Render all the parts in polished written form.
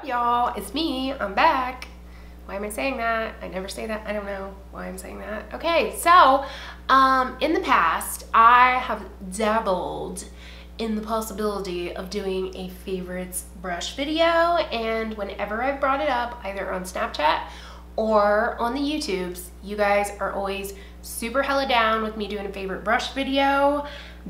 y'all? It's me. I'm back. Why am I saying that? I never say that. I don't know why I'm saying that. Okay, so in the past, I have dabbled in the possibility of doing a favorites brush video, and whenever I've brought it up, either on Snapchat or on the YouTubes, you guys are always super hella down with me doing a favorite brush video.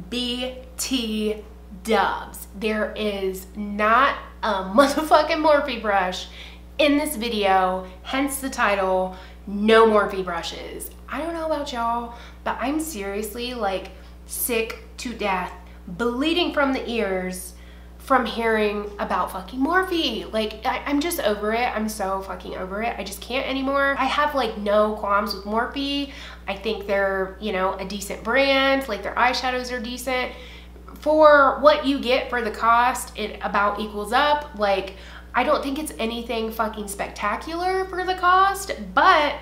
BT dubs. There is not a motherfucking Morphe brush in this video, hence the title, no Morphe brushes. I don't know about y'all, but I'm seriously like sick to death, bleeding from the ears from hearing about fucking Morphe. Like, I'm just over it. I'm so fucking over it. I just can't anymore. I have like no qualms with Morphe. I think they're, you know, a decent brand. Like, their eyeshadows are decent. For what you get for the cost, it about equals up. Like, I don't think it's anything fucking spectacular for the cost, but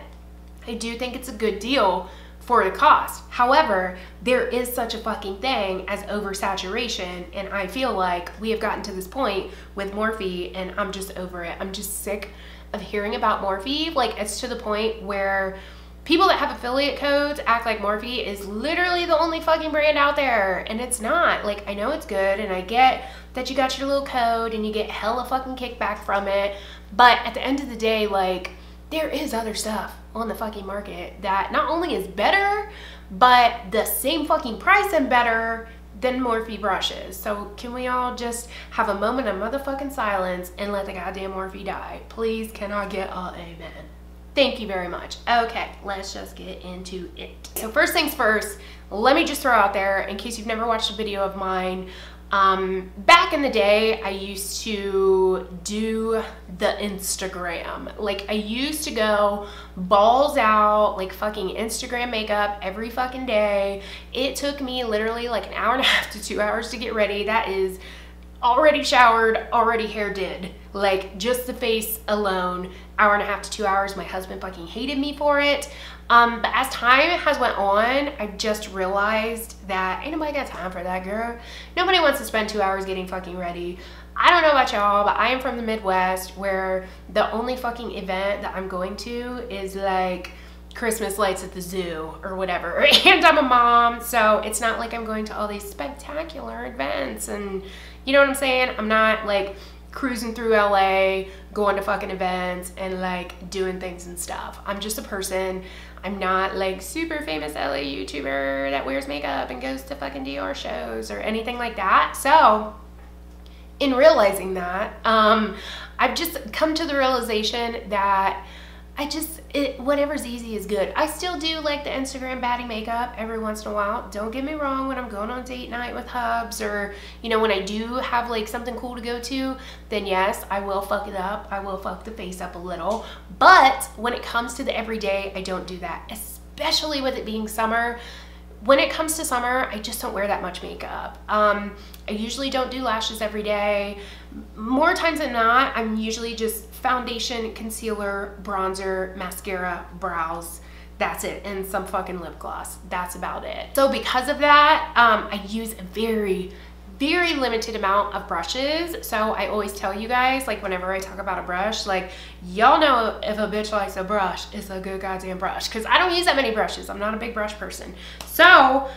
I do think it's a good deal for the cost. However, there is such a fucking thing as oversaturation, and I feel like we have gotten to this point with Morphe, and I'm just over it. I'm just sick of hearing about Morphe. Like, it's to the point where people that have affiliate codes act like Morphe is literally the only fucking brand out there, and it's not. Like, I know it's good, and I get that you got your little code and you get hella fucking kickback from it, but at the end of the day, like, there is other stuff on the fucking market that not only is better, but the same fucking price and better than Morphe brushes. So can we all just have a moment of motherfucking silence and let the goddamn Morphe die? Please, can I get a amen? Thank you very much. Okay, let's just get into it. So first things first, let me just throw out there, in case you've never watched a video of mine, back in the day, I used to do the Instagram. Like, I used to go balls out, like fucking Instagram makeup every fucking day. It took me literally like an hour and a half to 2 hours to get ready. That is already showered, already hair did. Like, just the face alone, hour and a half to 2 hours. My husband fucking hated me for it. But as time has went on, I just realized that ain't nobody got time for that, girl. Nobody wants to spend 2 hours getting fucking ready. I don't know about y'all, but I am from the Midwest, where the only fucking event that I'm going to is like Christmas lights at the zoo or whatever. And I'm a mom, so it's not like I'm going to all these spectacular events, and you know what I'm saying? I'm not like cruising through LA, going to fucking events and like doing things and stuff. I'm just a person. I'm not like super famous LA YouTuber that wears makeup and goes to fucking Dior shows or anything like that. So in realizing that, I've just come to the realization that whatever's easy is good. I still do like the Instagram baddie makeup every once in a while. Don't get me wrong, when I'm going on date night with hubs, or, you know, when I do have like something cool to go to, then yes, I will fuck it up. I will fuck the face up a little. But when it comes to the everyday, I don't do that, especially with it being summer. When it comes to summer, I just don't wear that much makeup. I usually don't do lashes every day. More times than not, I'm usually just foundation, concealer, bronzer, mascara, brows. That's it, and some fucking lip gloss. That's about it. So because of that, I use a very limited amount of brushes. So I always tell you guys, like, whenever I talk about a brush, like, y'all know if a bitch likes a brush, it's a good goddamn brush, because I don't use that many brushes. I'm not a big brush person. So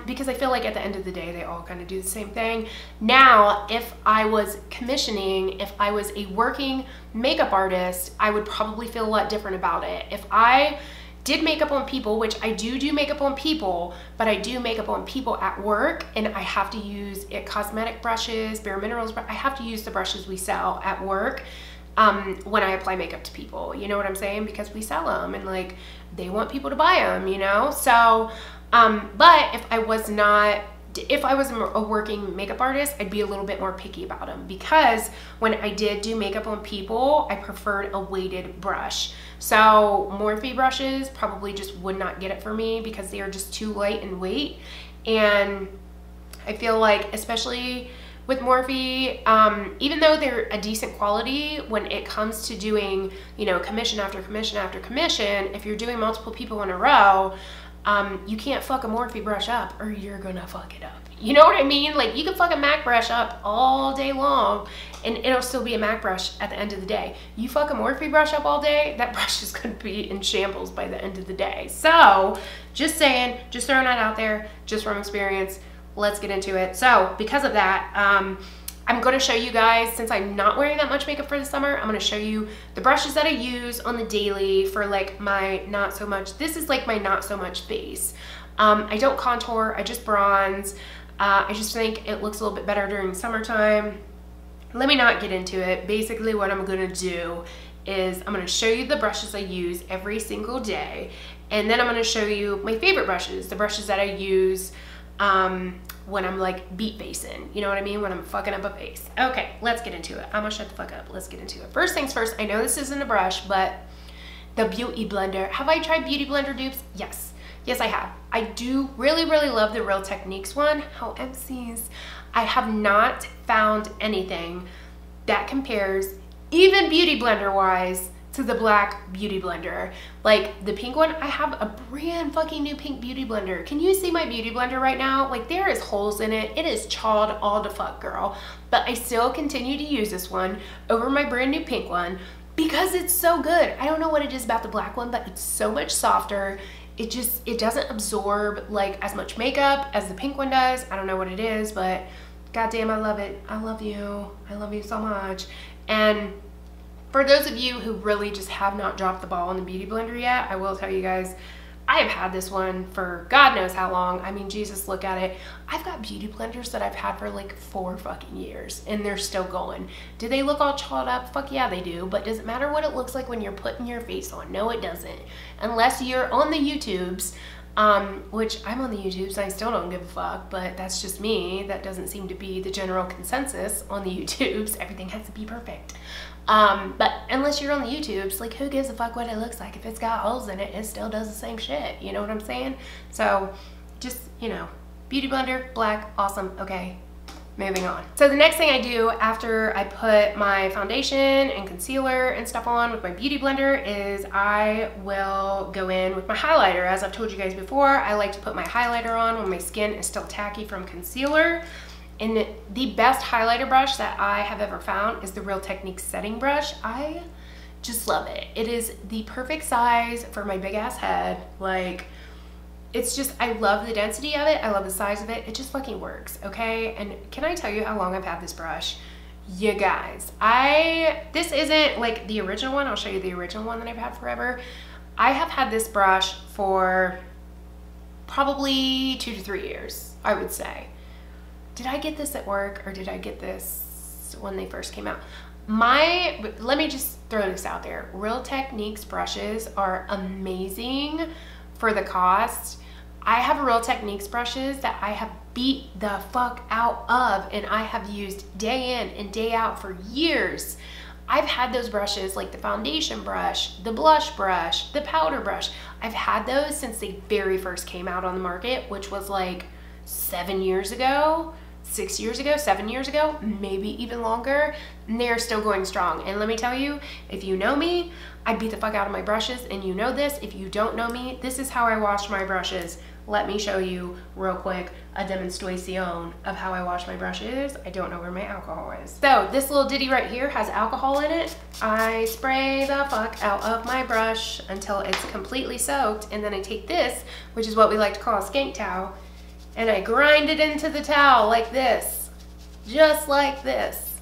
because I feel like at the end of the day, they all kind of do the same thing. Now, if I was commissioning, if I was a working makeup artist, I would probably feel a lot different about it. If I did makeup on people, which I do makeup on people, but I do makeup on people at work, and I have to use cosmetic brushes, Bare Minerals, I have to use the brushes we sell at work when I apply makeup to people. You know what I'm saying? Because we sell them, and like, they want people to buy them, you know? So, but if I was a working makeup artist, I'd be a little bit more picky about them, because when I did do makeup on people, I preferred a weighted brush. So Morphe brushes probably just would not get it for me, because they are just too light in weight. And I feel like, especially with Morphe, even though they're a decent quality, when it comes to doing, you know, commission after commission after commission, if you're doing multiple people in a row, you can't fuck a Morphe brush up or you're gonna fuck it up. You know what I mean? Like, you can fuck a MAC brush up all day long and it'll still be a MAC brush at the end of the day. You fuck a Morphe brush up all day, that brush is gonna be in shambles by the end of the day. So, just saying, just throwing that out there, just from experience. Let's get into it. So, because of that, I'm going to show you guys, since I'm not wearing that much makeup for the summer, I'm going to show you the brushes that I use on the daily for like my not so much. This is like my not so much base. I don't contour, I just bronze. I just think it looks a little bit better during summertime. Let me not get into it. Basically what I'm going to do is I'm going to show you the brushes I use every single day. And then I'm going to show you my favorite brushes, the brushes that I use when I'm like beat facing, you know what I mean? When I'm fucking up a face. Okay, let's get into it. I'm gonna shut the fuck up. Let's get into it. First things first, I know this isn't a brush, but the Beauty Blender. Have I tried Beauty Blender dupes? Yes. Yes, I have. I do really, really love the Real Techniques one. However, I have not found anything that compares, even Beauty Blender wise, to the black Beauty Blender. Like the pink one, I have a brand fucking new pink Beauty Blender. Can you see my Beauty Blender right now? Like, there is holes in it. It is chawed all the fuck, girl. But I still continue to use this one over my brand new pink one because it's so good. I don't know what it is about the black one, but it's so much softer. It doesn't absorb like as much makeup as the pink one does. I don't know what it is, but goddamn, I love it. I love you. I love you so much. And for those of you who really just have not dropped the ball on the Beauty Blender yet, I will tell you guys, I have had this one for God knows how long. I mean, Jesus, look at it. I've got Beauty Blenders that I've had for like 4 fucking years and they're still going. Do they look all chawed up? Fuck yeah, they do. But does it matter what it looks like when you're putting your face on? No, it doesn't. Unless you're on the YouTubes, which I'm on the YouTubes and I still don't give a fuck, but that's just me. That doesn't seem to be the general consensus on the YouTubes. Everything has to be perfect. But unless you're on the YouTubes, like, who gives a fuck what it looks like? If it's got holes in it, it still does the same shit. You know what I'm saying? So just, you know, Beauty Blender, black, awesome. Okay, moving on. So the next thing I do after I put my foundation and concealer and stuff on with my Beauty Blender is I will go in with my highlighter. As I've told you guys before, I like to put my highlighter on when my skin is still tacky from concealer. And the best highlighter brush that I have ever found is the Real Techniques setting brush. I just love it. It is the perfect size for my big ass head. Like, it's just, I love the density of it. I love the size of it. It just fucking works, okay? And can I tell you how long I've had this brush? You guys, this isn't like the original one. I'll show you the original one that I've had forever. I have had this brush for probably 2 to 3 years, I would say. Did I get this at work or did I get this when they first came out? Let me just throw this out there. Real Techniques brushes are amazing for the cost. I have Real Techniques brushes that I have beat the fuck out of and I have used day in and day out for years. I've had those brushes, like the foundation brush, the blush brush, the powder brush. I've had those since they very first came out on the market, which was like 7 years ago. 6 years ago, 7 years ago, maybe even longer, and they're still going strong. And let me tell you, if you know me, I beat the fuck out of my brushes, and you know this. If you don't know me, this is how I wash my brushes. Let me show you real quick a demonstration of how I wash my brushes. I don't know where my alcohol is. So this little ditty right here has alcohol in it. I spray the fuck out of my brush until it's completely soaked, and then I take this, which is what we like to call a skank towel, and I grind it into the towel like this, just like this.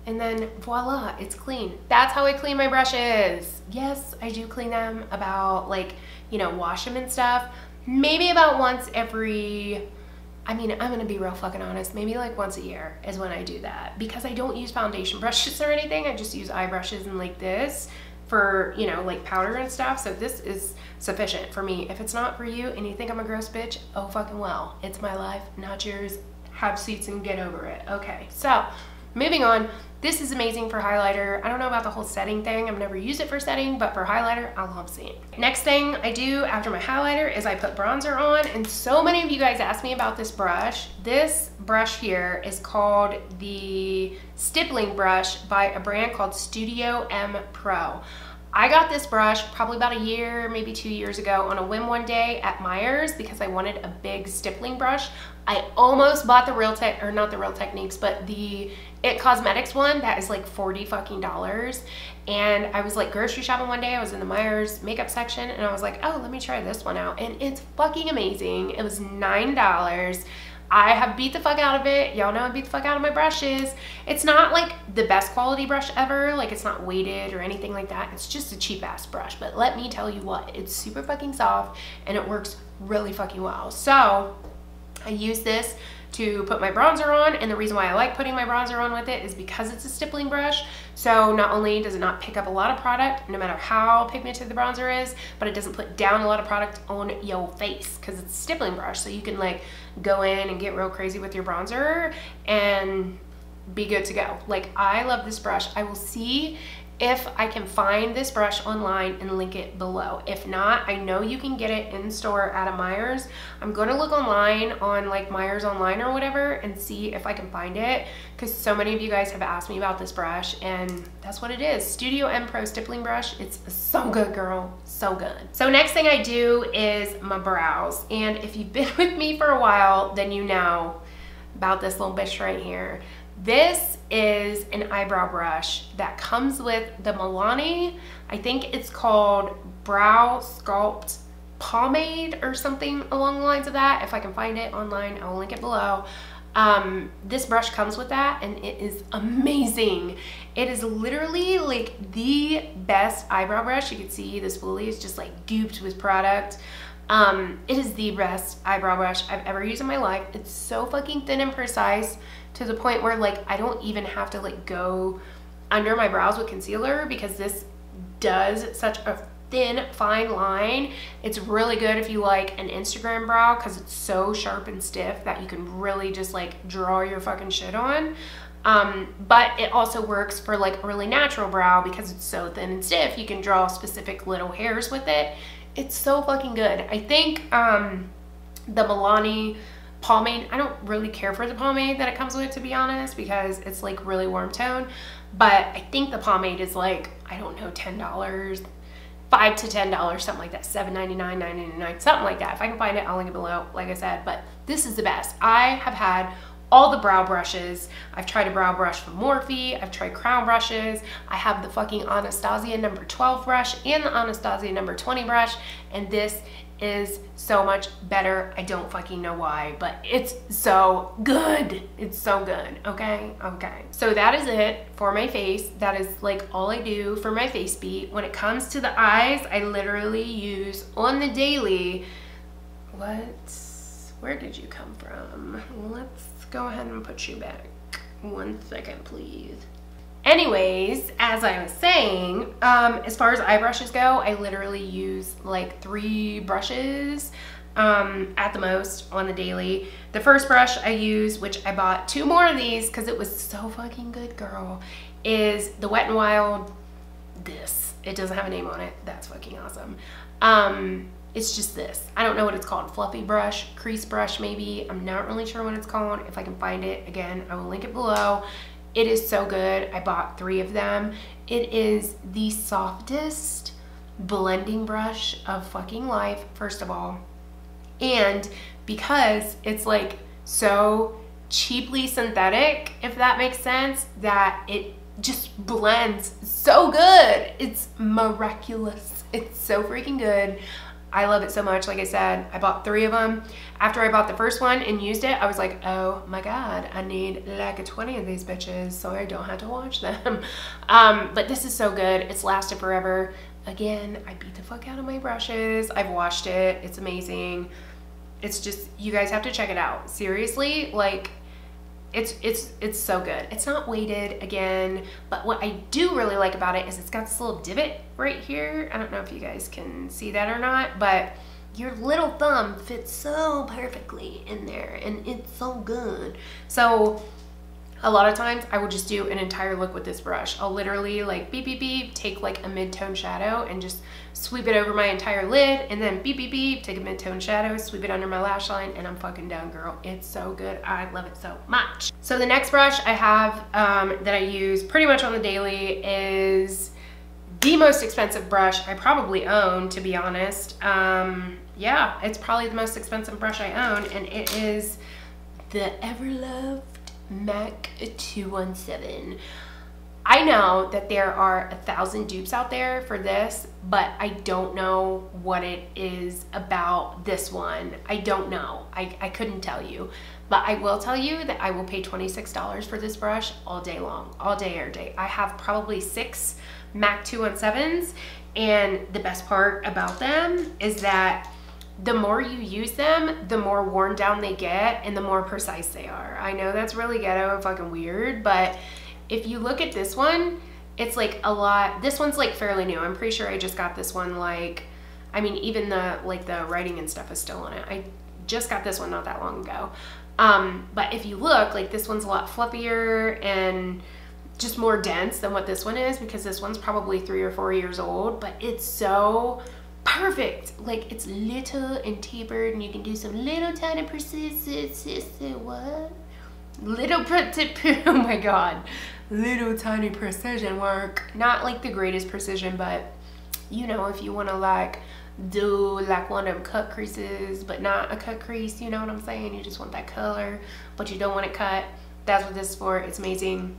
And then voila, it's clean. That's how I clean my brushes. Yes, I do clean them about, like, you know, wash them and stuff. Maybe about once every, I mean, I'm gonna be real fucking honest, maybe like once a year is when I do that, because I don't use foundation brushes or anything. I just use eye brushes and like this for, you know, like powder and stuff. So this is sufficient for me. If it's not for you and you think I'm a gross bitch, oh fucking well. It's my life, not yours. Have seats and get over it. Okay, so moving on. This is amazing for highlighter. I don't know about the whole setting thing. I've never used it for setting, but for highlighter, I love seeing. Next thing I do after my highlighter is I put bronzer on, and so many of you guys asked me about this brush. This brush here is called the Stippling brush by a brand called Studio M Pro. I got this brush probably about a year, maybe 2 years ago on a whim one day at Meijer's because I wanted a big stippling brush. I almost bought the not the Real Techniques, but the It Cosmetics one that is like $40 fucking. And I was like grocery shopping one day. I was in the Meijer's makeup section and I was like, oh, let me try this one out. And it's fucking amazing. It was $9. I have beat the fuck out of it. Y'all know I beat the fuck out of my brushes. It's not like the best quality brush ever. Like it's not weighted or anything like that. It's just a cheap ass brush. But let me tell you what, it's super fucking soft and it works really fucking well. So I use this to put my bronzer on, and the reason why I like putting my bronzer on with it is because it's a stippling brush. So not only does it not pick up a lot of product, no matter how pigmented the bronzer is, but it doesn't put down a lot of product on your face because it's a stippling brush. So you can like go in and get real crazy with your bronzer and be good to go. Like I love this brush. I will see if I can find this brush online and link it below. If not, I know you can get it in store at a Meijer's. I'm going to look online on like Meijer's online or whatever and see if I can find it because so many of you guys have asked me about this brush and that's what it is. Studio M Pro Stippling Brush. It's so good, girl. So good. So next thing I do is my brows. And if you've been with me for a while, then you know about this little bitch right here. This is an eyebrow brush that comes with the Milani. I think it's called Brow Sculpt Pomade or something along the lines of that. If I can find it online, I'll link it below. This brush comes with that and it is amazing. It is literally like the best eyebrow brush. You can see this spoolie is just like gooped with product. It is the best eyebrow brush I've ever used in my life. It's so fucking thin and precise to the point where like I don't even have to like go under my brows with concealer because this does such a thin fine line. It's really good if you like an Instagram brow because it's so sharp and stiff that you can really just like draw your fucking shit on. But it also works for like a really natural brow because it's so thin and stiff. You can draw specific little hairs with it. It's so fucking good. I think the Milani pomade, I don't really care for the pomade that it comes with, to be honest, because it's like really warm tone, but I think the pomade is like, I don't know, $10, $5 to $10, something like that, $7.99, $9.99, something like that. If I can find it, I'll link it below, like I said, but this is the best. I have had all the brow brushes. I've tried a brow brush from Morphe. I've tried crown brushes. I have the fucking Anastasia number 12 brush and the Anastasia number 20 brush, and this is so much better. I don't fucking know why, but it's so good. It's so good. Okay. So that is it for my face. That is like all I do for my face beat. When it comes to the eyes, I literally use on the daily. Where did you come from? Let's go ahead and put you back. 1 second, please. Anyways, as I was saying, as far as eye brushes go, I literally use like 3 brushes at the most on the daily. The first brush I use, which I bought 2 more of these because it was so fucking good, girl, is the Wet n Wild this. It doesn't have a name on it. That's fucking awesome. It's just this. I don't know what it's called. Fluffy brush, crease brush maybe. I'm not really sure what it's called. If I can find it, again, I will link it below. It is so good. I bought 3 of them. It is the softest blending brush of fucking life, first of all. And because it's like so cheaply synthetic, if that makes sense, that it just blends so good. It's miraculous. It's so freaking good. I love it so much. Like I said, I bought 3 of them. After I bought the first one and used it, I was like, oh my God, I need like 20 of these bitches so I don't have to wash them. But this is so good. It's lasted forever. Again, I beat the fuck out of my brushes. I've washed it. It's amazing. It's just, you guys have to check it out. Seriously, like, it's so good. It's not weighted again, but what I do really like about it is it's got this little divot right here. I don't know if you guys can see that or not, but your little thumb fits so perfectly in there and it's so good. So a lot of times I will just do an entire look with this brush. I'll literally like beep, beep, beep, take like a mid-tone shadow and just sweep it over my entire lid, and then beep, beep, beep, take a mid-tone shadow, sweep it under my lash line, and I'm fucking done, girl. It's so good. I love it so much. So the next brush I have that I use pretty much on the daily is the most expensive brush I probably own, to be honest. Yeah, it's probably the most expensive brush I own, and it is the ever-loved MAC 217. I know that there are 1,000 dupes out there for this, but I don't know what it is about this one. I don't know. I couldn't tell you. But I will tell you that I will pay $26 for this brush all day long, all day, every day. I have probably 6 MAC 217s, and the best part about them is that the more you use them, the more worn down they get and the more precise they are. I know that's really ghetto and fucking weird, but if you look at this one, it's like a lot. This one's like fairly new. I'm pretty sure I just got this one, like, I mean, even the writing and stuff is still on it. I just got this one not that long ago. But if you look, like, this one's a lot fluffier and just more dense than what this one is, because this one's probably 3 or 4 years old, but it's so perfect. Like, it's little and tapered, and you can do some little tiny oh my god, little tiny precision work. Not like the greatest precision, but you know, if you want to like do like one of them cut creases, but not a cut crease, you know what I'm saying? You just want that color, but you don't want it cut. That's what this is for. It's amazing.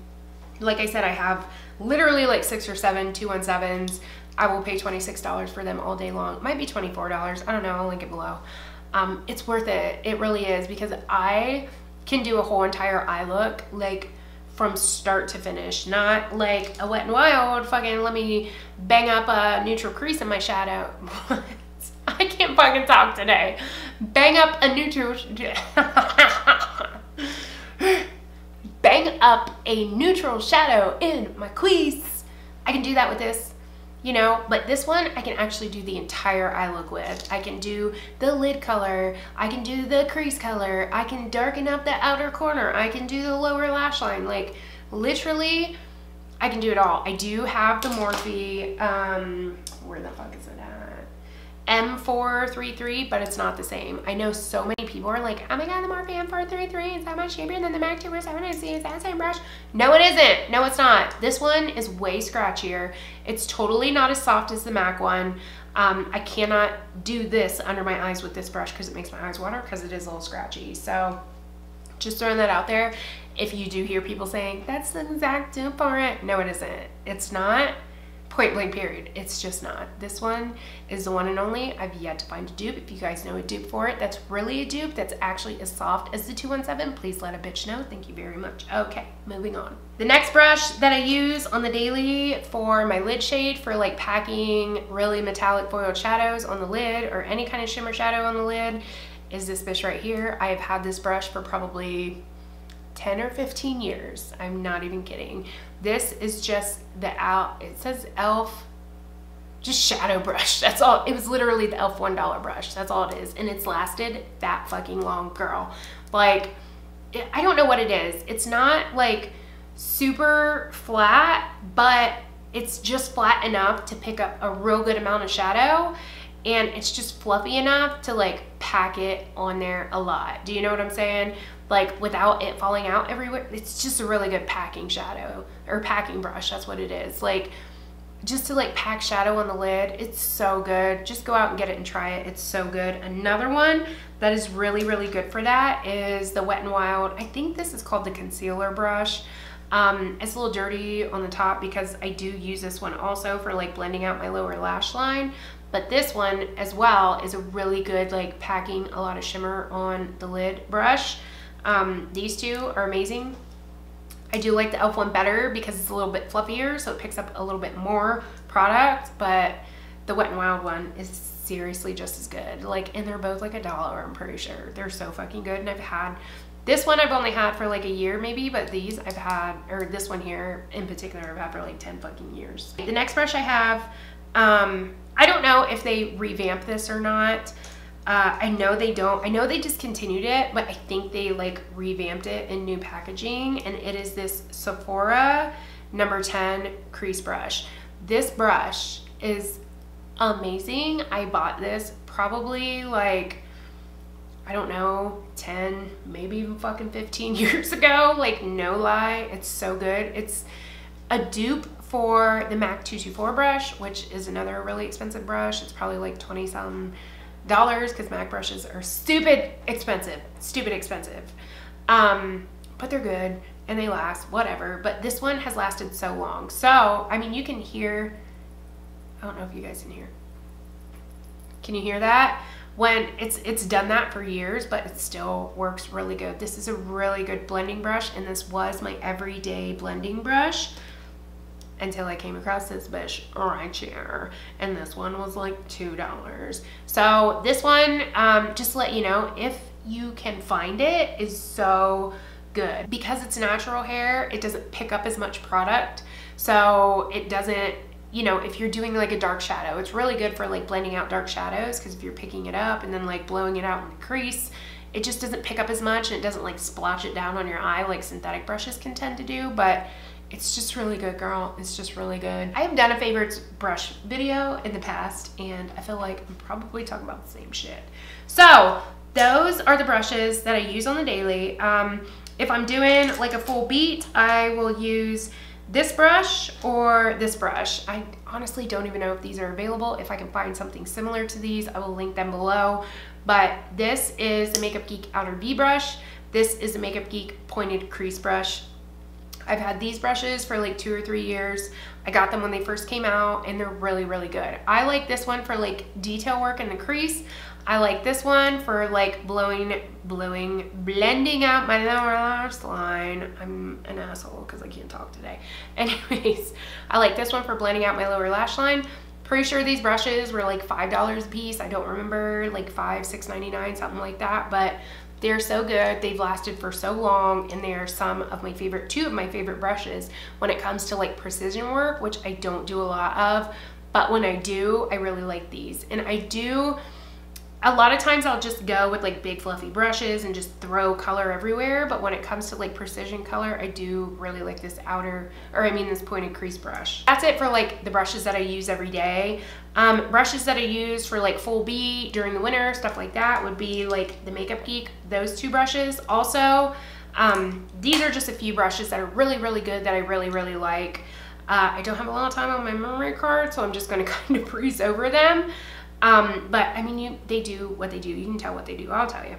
Like I said, I have literally like 6 or 7 217s. I will pay $26 for them all day long. It might be $24. I don't know. I'll link it below. It's worth it. It really is, because I can do a whole entire eye look, like from start to finish, not like a Wet n Wild fucking let me bang up a neutral crease in my shadow. I can't fucking talk today. Bang up a neutral bang up a neutral shadow in my crease. I can do that with this, you know, but this one I can actually do the entire eye look with. I can do the lid color, I can do the crease color, I can darken up the outer corner, I can do the lower lash line. Like, literally, I can do it all. I do have the Morphe, where the fuck is it at? M433, but it's not the same. I know so many people are like, oh my god, the Morphe M433 is that much cheaper than the MAC 217. Is that the same brush? No, it isn't. No, it's not. This one is way scratchier. It's totally not as soft as the MAC one. I cannot do this under my eyes with this brush because it makes my eyes water, because it is a little scratchy. So just throwing that out there. If you do hear people saying, that's the exact dupe for it. No, it isn't. It's not. Point blank period. It's just not. This one is the one and only. I've yet to find a dupe. If you guys know a dupe for it that's really a dupe, that's actually as soft as the 217, please let a bitch know. Thank you very much. Okay, moving on. The next brush that I use on the daily for my lid shade, for like packing really metallic foiled shadows on the lid or any kind of shimmer shadow on the lid, is this bitch right here. I have had this brush for probably 10 or 15 years. I'm not even kidding. This is just the it says e.l.f. just shadow brush. That's all. It was literally the e.l.f. $1 brush. That's all it is. And it's lasted that fucking long, girl. Like, I don't know what it is. It's not like super flat, but it's just flat enough to pick up a real good amount of shadow. And it's just fluffy enough to like pack it on there a lot. Do you know what I'm saying? Like, without it falling out everywhere. It's just a really good packing shadow, or packing brush. That's what it is. Like, just to like pack shadow on the lid. It's so good. Just go out and get it and try it. It's so good. Another one that is really, really good for that is the Wet n Wild. I think this is called the concealer brush. It's a little dirty on the top because I do use this one also for like blending out my lower lash line. But this one as well is a really good like packing a lot of shimmer on the lid brush. These two are amazing. I do like the e.l.f. one better because it's a little bit fluffier, so it picks up a little bit more product, but the Wet n Wild one is seriously just as good. Like, and they're both like $1, I'm pretty sure. They're so fucking good, and I've had this one I've only had for like a year maybe, but these I've had, or this one here in particular, I've had for like 10 fucking years. The next brush I have, I don't know if they revamped this or not. I know they don't. I know they discontinued it, but I think they like revamped it in new packaging, and it is this Sephora number 10 crease brush. This brush is amazing. I bought this probably like, I don't know, 10, maybe even fucking 15 years ago. Like, no lie, it's so good. It's a dupe for the MAC 224 brush, which is another really expensive brush. It's probably like 20-some dollars because MAC brushes are stupid expensive, but they're good and they last, whatever. But this one has lasted so long. So, I mean, you can hear, I don't know if you guys can hear. Can you hear that? When it's done that for years, but it still works really good. This is a really good blending brush, and this was my everyday blending brush until I came across this bitch right here, and this one was like $2. So this one, just to let you know, if you can find it, is so good. Because it's natural hair, it doesn't pick up as much product, so it doesn't, you know, if you're doing like a dark shadow, it's really good for like blending out dark shadows, because if you're picking it up and then like blowing it out in the crease, it just doesn't pick up as much, and it doesn't like splotch it down on your eye like synthetic brushes can tend to do. But it's just really good, girl. It's just really good. I have done a favorites brush video in the past, and I feel like I'm probably talking about the same shit. So those are the brushes that I use on the daily. If I'm doing like a full beat, I will use this brush or this brush. I honestly don't even know if these are available. If I can find something similar to these, I will link them below. But this is the Makeup Geek Outer V brush. This is the Makeup Geek Pointed Crease brush. I've had these brushes for like 2 or 3 years. I got them when they first came out, and they're really, really good. I like this one for like detail work in the crease. I like this one for like blending out my lower lash line. I'm an asshole because I can't talk today. Anyways, I like this one for blending out my lower lash line. Pretty sure these brushes were like $5 a piece. I don't remember, like $5, $6.99, something like that. But they're so good. They've lasted for so long, and they are some of my favorite, 2 of my favorite brushes when it comes to like precision work, which I don't do a lot of. But when I do, I really like these. And I do, a lot of times I'll just go with like big fluffy brushes and just throw color everywhere, but when it comes to like precision color, I do really like this this pointed crease brush. That's it for like the brushes that I use every day. Brushes that I use for like full beat during the winter, stuff like that, would be like the Makeup Geek, those 2 brushes. Also, these are just a few brushes that are really, really good that I really, really like. I don't have a lot of time on my memory card, so I'm just gonna kind of breeze over them. But I mean, they do what they do. You can tell what they do, I'll tell you.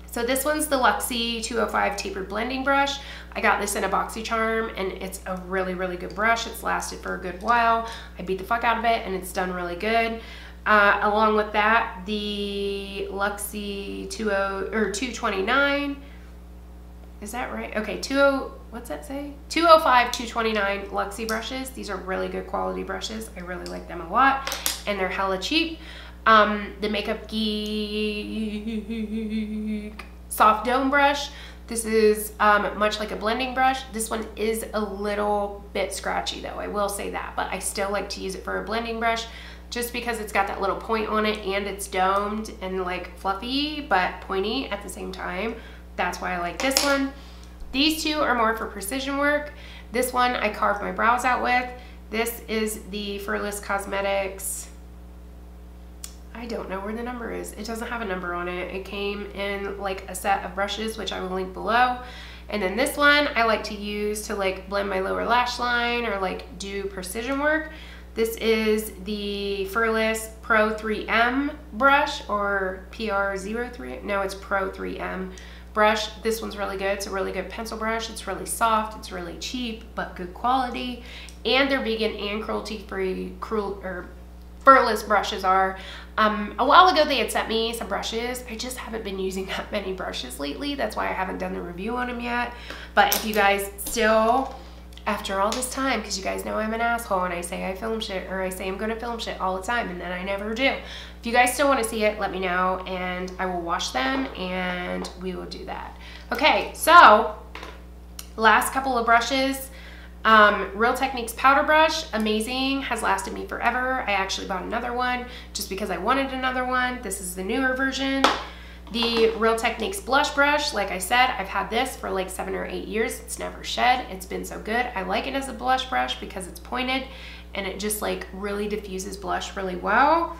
So this one's the Luxie 205 tapered blending brush. I got this in a BoxyCharm, and it's a really, really good brush. It's lasted for a good while. I beat the fuck out of it, and it's done really good. Along with that, the Luxie 229. Is that right? Okay, what's that say? 205, 229 Luxie brushes. These are really good quality brushes. I really like them a lot, and they're hella cheap. The Makeup Geek Soft Dome brush. This is much like a blending brush. This one is a little bit scratchy though, I will say that, but I still like to use it for a blending brush just because it's got that little point on it, and it's domed and like fluffy but pointy at the same time. That's why I like this one. These 2 are more for precision work. This one I carved my brows out with. This is the Furless Cosmetics. I don't know where the number is. It doesn't have a number on it. It came in like a set of brushes, which I will link below. And then this one I like to use to like blend my lower lash line or like do precision work. This is the Furless Pro 3M brush, or PR03. No, it's Pro 3M brush. This one's really good. It's a really good pencil brush. It's really soft. It's really cheap, but good quality. And they're vegan and cruelty-free. Furless brushes are. A while ago they had sent me some brushes. I just haven't been using that many brushes lately. That's why I haven't done the review on them yet. But if you guys still, after all this time, because you guys know I'm an asshole and I say I film shit, or I say I'm gonna film shit all the time, and then I never do. If you guys still want to see it, let me know, and I will wash them, and we will do that. Okay, so last couple of brushes. Real Techniques powder brush, amazing, has lasted me forever. I actually bought another one just because I wanted another one. This is the newer version. The Real Techniques blush brush, like I said, I've had this for like 7 or 8 years. It's never shed. It's been so good. I like it as a blush brush because it's pointed and it just like really diffuses blush really well.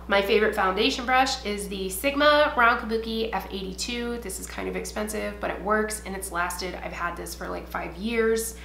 My favorite foundation brush is the Sigma Round Kabuki F82. This is kind of expensive, but it works and it's lasted. I've had this for like 5 years.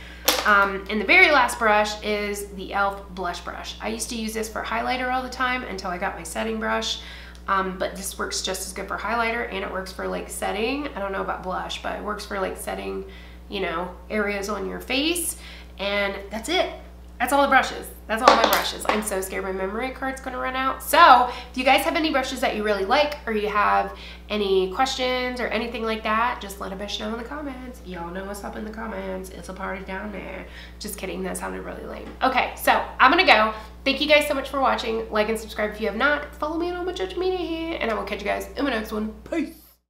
And the very last brush is the e.l.f. blush brush. I used to use this for highlighter all the time until I got my setting brush. But this works just as good for highlighter and it works for like setting. I don't know about blush, but it works for like setting, you know, areas on your face. And that's it. That's all the brushes. That's all my brushes. I'm so scared my memory card's gonna run out. So if you guys have any brushes that you really like or you have any questions or anything like that, just let a bitch know in the comments. Y'all know what's up in the comments. It's a party down there. Just kidding, that sounded really lame. Okay, so I'm gonna go. Thank you guys so much for watching. Like and subscribe if you have not. Follow me on all my social media here, and I will catch you guys in my next one. Peace.